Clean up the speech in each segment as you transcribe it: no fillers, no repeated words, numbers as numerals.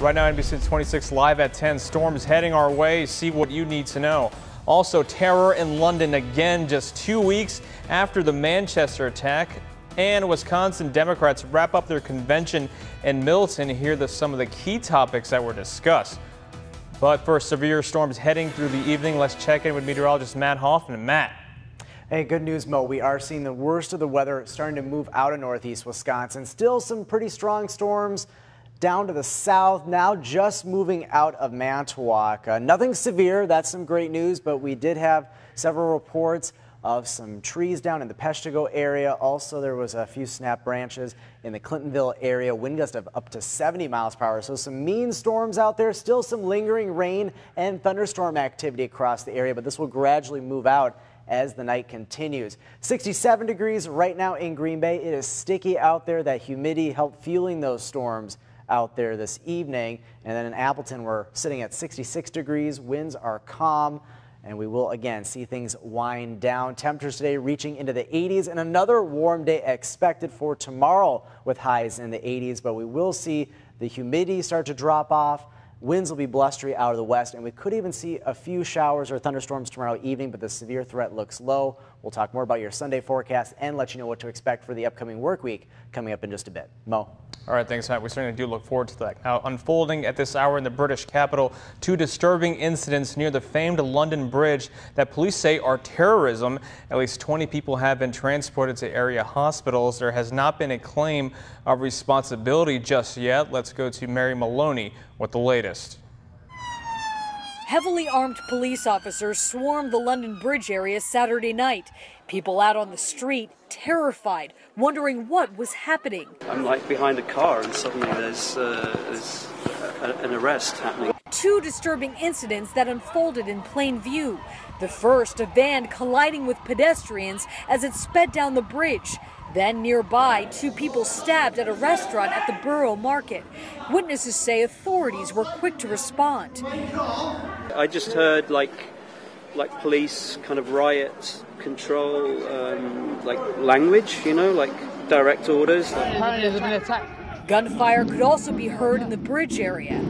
Right now, NBC 26 live at 10. Storms heading our way. See what you need to know. Also, terror in London again just 2 weeks after the Manchester attack. And Wisconsin Democrats wrap up their convention in Milton. Hear some of the key topics that were discussed. But for severe storms heading through the evening, let's check in with meteorologist Matt Hoffman. Matt. Hey, good news, Mo. We are seeing the worst of the weather starting to move out of northeast Wisconsin. Still some pretty strong storms down to the south, now just moving out of Manitowoc. Nothing severe, that's some great news, but we did have several reports of some trees down in the Peshtigo area. Also, there was a few snap branches in the Clintonville area, wind gust of up to 70 miles per hour. So some mean storms out there, still some lingering rain and thunderstorm activity across the area, but this will gradually move out as the night continues. 67 degrees right now in Green Bay. It is sticky out there. That humidity helped fueling those storms out there this evening. And then in Appleton, we're sitting at 66 degrees. Winds are calm, and we will again see things wind down. Temperatures today reaching into the 80s, and another warm day expected for tomorrow with highs in the 80s. But we will see the humidity start to drop off. Winds will be blustery out of the west, and we could even see a few showers or thunderstorms tomorrow evening, but the severe threat looks low. We'll talk more about your Sunday forecast and let you know what to expect for the upcoming work week coming up in just a bit. Mo. All right, thanks, Matt. We certainly do look forward to that. Now, unfolding at this hour in the British capital, two disturbing incidents near the famed London Bridge that police say are terrorism. At least 20 people have been transported to area hospitals. There has not been a claim of responsibility just yet. Let's go to Mary Maloney with the latest. Heavily armed police officers swarmed the London Bridge area Saturday night. People out on the street, terrified, wondering what was happening. I'm like behind a car and suddenly there's an arrest happening. Two disturbing incidents that unfolded in plain view. The first, a van colliding with pedestrians as it sped down the bridge. Then nearby, two people stabbed at a restaurant at the Borough Market. Witnesses say authorities were quick to respond. I just heard like police kind of riot control, like language, you know, like direct orders. Apparently there's been an attack. Gunfire could also be heard in the bridge area.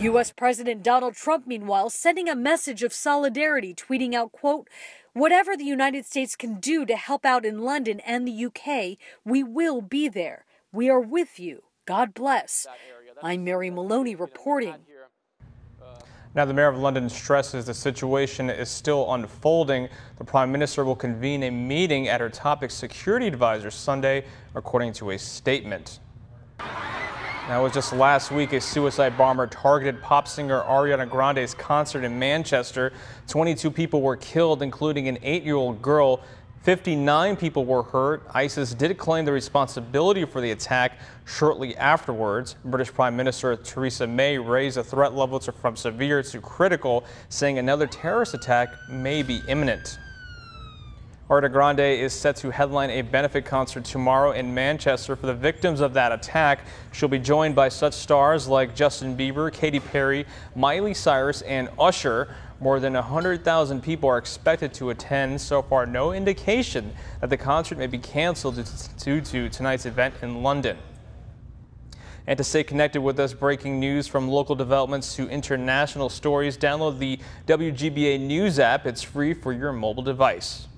U.S. President Donald Trump, meanwhile, sending a message of solidarity, tweeting out, quote, "Whatever the United States can do to help out in London and the UK, we will be there. We are with you. God bless." I'm Mary Maloney reporting. Now, the mayor of London stresses the situation is still unfolding. The prime minister will convene a meeting at her top security advisor Sunday, according to a statement. Now, it was just last week a suicide bomber targeted pop singer Ariana Grande's concert in Manchester. 22 people were killed, including an 8-year-old girl. 59 people were hurt. ISIS did claim the responsibility for the attack shortly afterwards. British Prime Minister Theresa May raised the threat level from severe to critical, saying another terrorist attack may be imminent. Ariana Grande is set to headline a benefit concert tomorrow in Manchester for the victims of that attack. She'll be joined by such stars like Justin Bieber, Katy Perry, Miley Cyrus, and Usher. More than 100,000 people are expected to attend. So far, no indication that the concert may be canceled due to tonight's event in London. And to stay connected with us, breaking news from local developments to international stories, download the WGBA News app. It's free for your mobile device.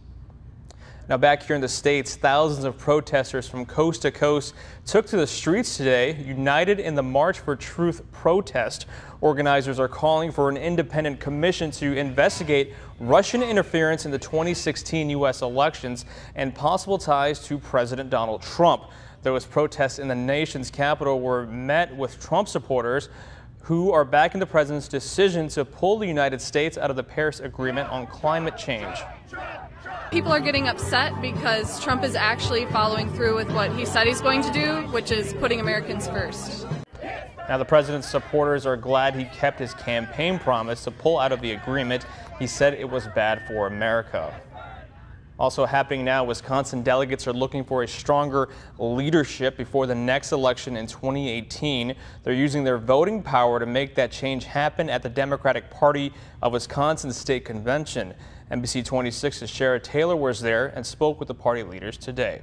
Now, back here in the States, thousands of protesters from coast to coast took to the streets today, united in the March for Truth protest. Organizers are calling for an independent commission to investigate Russian interference in the 2016 U.S. elections and possible ties to President Donald Trump. Those protests in the nation's capital were met with Trump supporters who are backing the president's decision to pull the United States out of the Paris Agreement on climate change. People are getting upset because Trump is actually following through with what he said he's going to do, which is putting Americans first. Now, the president's supporters are glad he kept his campaign promise to pull out of the agreement. He said it was bad for America. Also happening now, Wisconsin delegates are looking for a stronger leadership before the next election in 2018. They're using their voting power to make that change happen at the Democratic Party of Wisconsin State Convention. NBC 26's Shara Taylor was there and spoke with the party leaders today.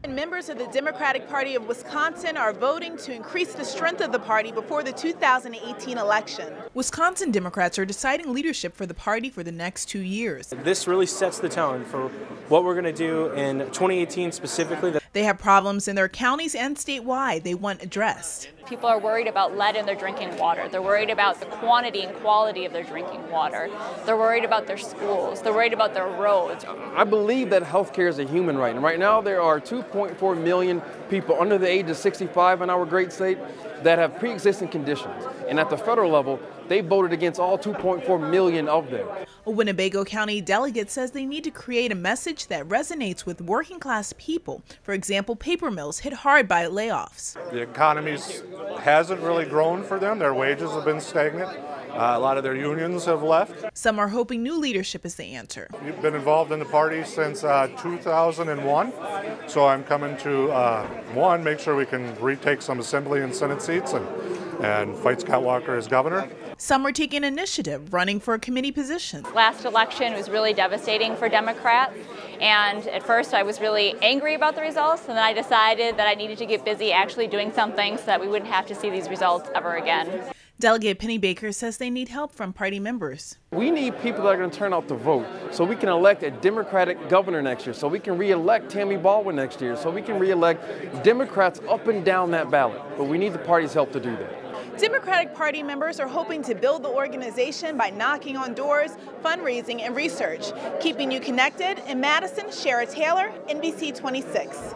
Members of the Democratic Party of Wisconsin are voting to increase the strength of the party before the 2018 election. Wisconsin Democrats are deciding leadership for the party for the next 2 years. This really sets the tone for what we're going to do in 2018 specifically. They have problems in their counties and statewide they want addressed. People are worried about lead in their drinking water. They're worried about the quantity and quality of their drinking water. They're worried about their schools. They're worried about their roads. I believe that health care is a human right. And right now there are 2.4 million people under the age of 65 in our great state that have pre-existing conditions. And at the federal level, they voted against all 2.4 million of them. A Winnebago County delegate says they need to create a message that resonates with working class people. For example, paper mills hit hard by layoffs. The economy hasn't really grown for them. Their wages have been stagnant. A lot of their unions have left. Some are hoping new leadership is the answer. We've been involved in the party since 2001, so I'm coming to, make sure we can retake some assembly and senate seats and fight Scott Walker as governor. Some are taking initiative, running for a committee position. Last election was really devastating for Democrats, and at first I was really angry about the results, and then I decided that I needed to get busy actually doing something so that we wouldn't have to see these results ever again. Delegate Penny Baker says they need help from party members. We need people that are going to turn out to vote so we can elect a Democratic governor next year, so we can re-elect Tammy Baldwin next year, so we can re-elect Democrats up and down that ballot. But we need the party's help to do that. Democratic Party members are hoping to build the organization by knocking on doors, fundraising, and research. Keeping you connected in Madison, Shara Taylor, NBC 26.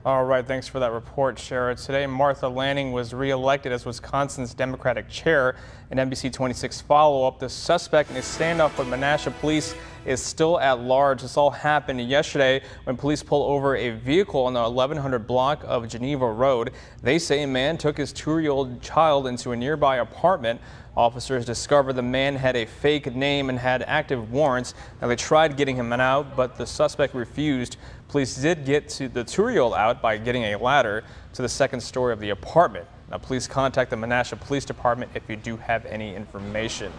All right, thanks for that report, Shara. Today, Martha Lanning was re-elected as Wisconsin's Democratic chair. In NBC 26 follow-up, the suspect in a standoff with Menasha police is still at large. This all happened yesterday when police pulled over a vehicle on the 1100 block of Geneva Road. They say a man took his 2-year-old child into a nearby apartment. Officers discovered the man had a fake name and had active warrants. Now, they tried getting him out, but the suspect refused. Police did get to the 2-year-old out by getting a ladder to the second story of the apartment. Now, please contact the Menasha Police Department if you do have any information.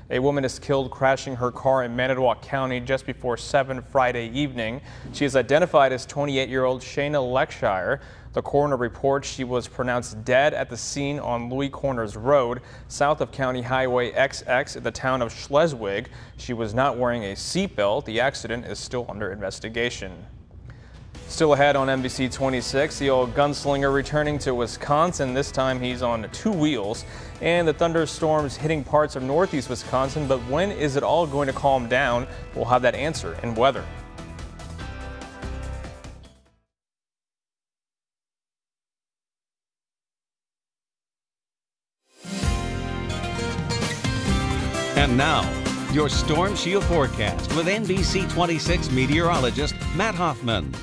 A woman is killed crashing her car in Manitowoc County just before 7 Friday evening. She is identified as 28-year-old Shayna Lexshire. The coroner reports she was pronounced dead at the scene on Louis Corners Road, south of County Highway XX in the town of Schleswig. She was not wearing a seatbelt. The accident is still under investigation. Still ahead on NBC 26, the old gunslinger returning to Wisconsin. This time he's on 2 wheels. And the thunderstorms hitting parts of northeast Wisconsin. But when is it all going to calm down? We'll have that answer in weather. And now, your Storm Shield forecast with NBC 26 meteorologist Matt Hoffman.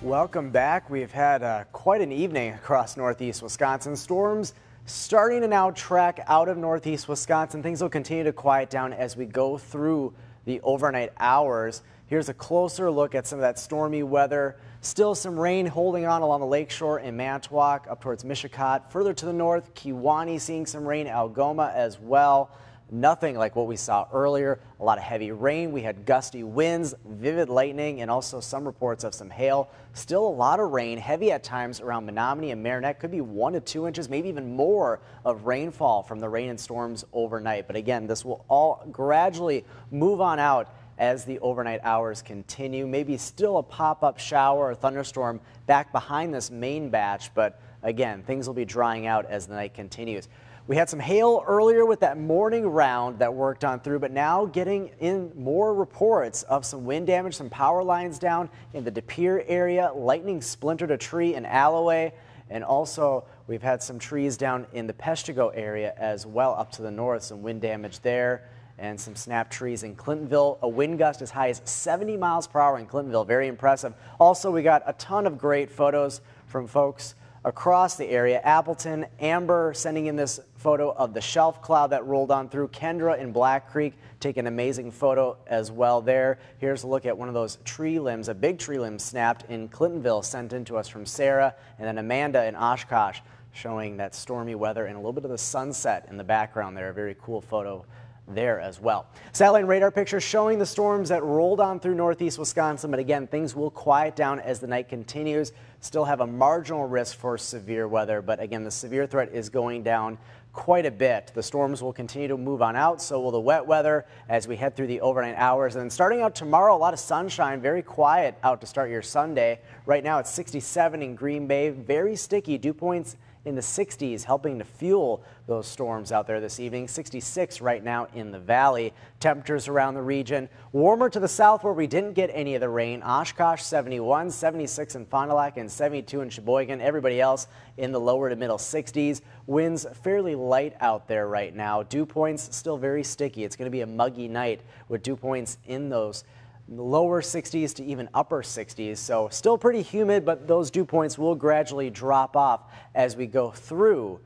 Welcome back. We've had quite an evening across northeast Wisconsin. Storms starting to now track out of northeast Wisconsin. Things will continue to quiet down as we go through the overnight hours. Here's a closer look at some of that stormy weather. Still some rain holding on along the lakeshore in Manitowoc, up towards Mishicot. Further to the north, Kewaunee seeing some rain, Algoma as well. Nothing like what we saw earlier. A lot of heavy rain. We had gusty winds, vivid lightning, and also some reports of some hail. Still a lot of rain, heavy at times around Menominee and Marinette. Could be 1 to 2 inches, maybe even more of rainfall from the rain and storms overnight. But again, this will all gradually move on out as the overnight hours continue. Maybe still a pop-up shower or thunderstorm back behind this main batch. But again, things will be drying out as the night continues. We had some hail earlier with that morning round that worked on through, but now getting in more reports of some wind damage, some power lines down in the De Pere area. Lightning splintered a tree in Alloway, and also we've had some trees down in the Peshtigo area as well up to the north, some wind damage there, and some snapped trees in Clintonville. A wind gust as high as 70 miles per hour in Clintonville. Very impressive. Also, we got a ton of great photos from folks across the area. Appleton, Amber sending in this photo of the shelf cloud that rolled on through. Kendra in Black Creek take an amazing photo as well there. Here's a look at one of those tree limbs, a big tree limb snapped in Clintonville, sent in to us from Sarah. And then Amanda in Oshkosh showing that stormy weather and a little bit of the sunset in the background there. A very cool photo there as well. Satellite radar pictures showing the storms that rolled on through northeast Wisconsin, but again, things will quiet down as the night continues. Still have a marginal risk for severe weather, but again, the severe threat is going down quite a bit. The storms will continue to move on out, so will the wet weather as we head through the overnight hours. And then starting out tomorrow, a lot of sunshine, very quiet out to start your Sunday. Right now it's 67 in Green Bay, very sticky, dew points in the 60s, helping to fuel those storms out there this evening. 66 right now in the valley. Temperatures around the region warmer to the south where we didn't get any of the rain. Oshkosh 71, 76 in Fond du Lac, and 72 in Sheboygan. Everybody else in the lower to middle 60s. Winds fairly light out there right now. Dew points still very sticky. It's going to be a muggy night with dew points in those lower 60s to even upper 60s. So still pretty humid, but those dew points will gradually drop off as we go through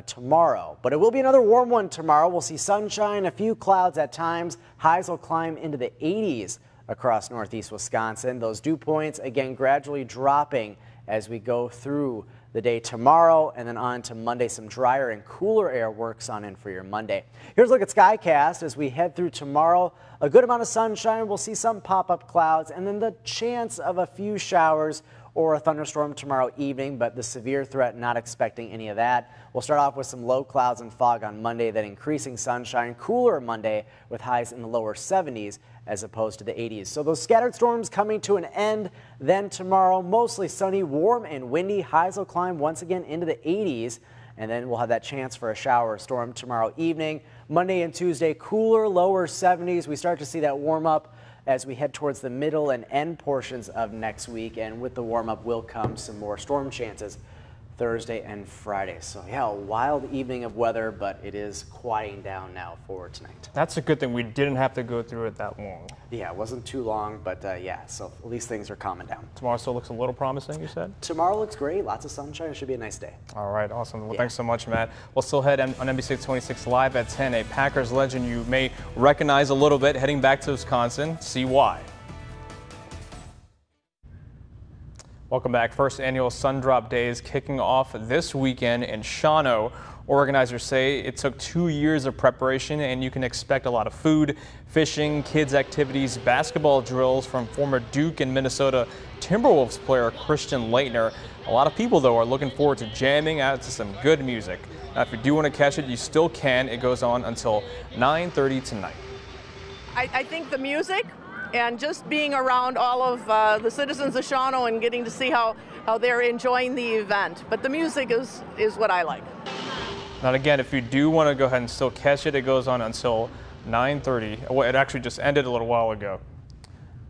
tomorrow. But it will be another warm one tomorrow. We'll see sunshine, a few clouds at times. Highs will climb into the 80s across northeast Wisconsin. Those dew points, again, gradually dropping as we go through the day tomorrow, and then on to Monday. Some drier and cooler air works on in for your Monday. Here's a look at SkyCast as we head through tomorrow. A good amount of sunshine. We'll see some pop-up clouds and then the chance of a few showers or a thunderstorm tomorrow evening, but the severe threat, not expecting any of that. We'll start off with some low clouds and fog on Monday, then increasing sunshine, cooler Monday with highs in the lower 70s as opposed to the 80s. So those scattered storms coming to an end. Then tomorrow, mostly sunny, warm and windy. Highs will climb once again into the 80s. And then we'll have that chance for a shower or storm tomorrow evening. Monday and Tuesday, cooler, lower 70s. We start to see that warm up as we head towards the middle and end portions of next week. And with the warm up will come some more storm chances Thursday and Friday. So yeah, a wild evening of weather, but it is quieting down now for tonight. That's a good thing. We didn't have to go through it that long. Yeah, it wasn't too long, but yeah, so at least things are calming down. Tomorrow still looks a little promising, you said? Tomorrow looks great. Lots of sunshine. It should be a nice day. All right, awesome. Well, thanks so much, Matt. We'll still head on NBC 26 Live at 10. A Packers legend you may recognize a little bit heading back to Wisconsin. See why. Welcome back. First annual Sun Drop Day is kicking off this weekend in Shawano. Organizers say it took 2 years of preparation, and you can expect a lot of food, fishing, kids activities, basketball drills from former Duke and Minnesota Timberwolves player Christian Laettner. A lot of people, though, are looking forward to jamming out to some good music. Now, if you do want to catch it, you still can. It goes on until 9:30 tonight. I think the music and just being around all of the citizens of Shawano and getting to see how they're enjoying the event. But the music is what I like. Now again, if you do want to go ahead and still catch it, it goes on until 9:30. Well, it actually just ended a little while ago.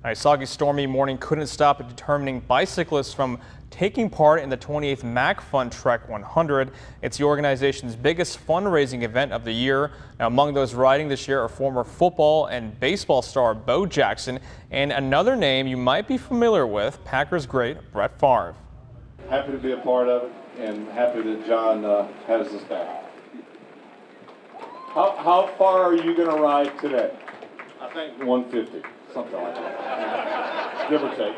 A soggy, stormy morning couldn't stop determining bicyclists from taking part in the 28th Mac Fun Trek 100. It's the organization's biggest fundraising event of the year. Now, among those riding this year are former football and baseball star Bo Jackson and another name you might be familiar with, Packers great Brett Favre. Happy to be a part of it and happy that John has us back. How far are you going to ride today? I think 150, something like that, give or take.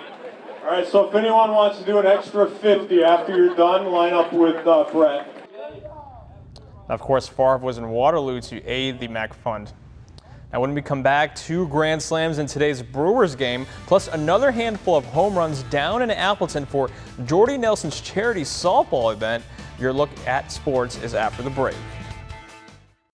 All right, so if anyone wants to do an extra 50 after you're done, line up with Brett. Of course, Favre was in Waterloo to aid the Mac Fund. Now, when we come back, 2 grand slams in today's Brewers game, plus another handful of home runs down in Appleton for Jordy Nelson's charity softball event. Your look at sports is after the break.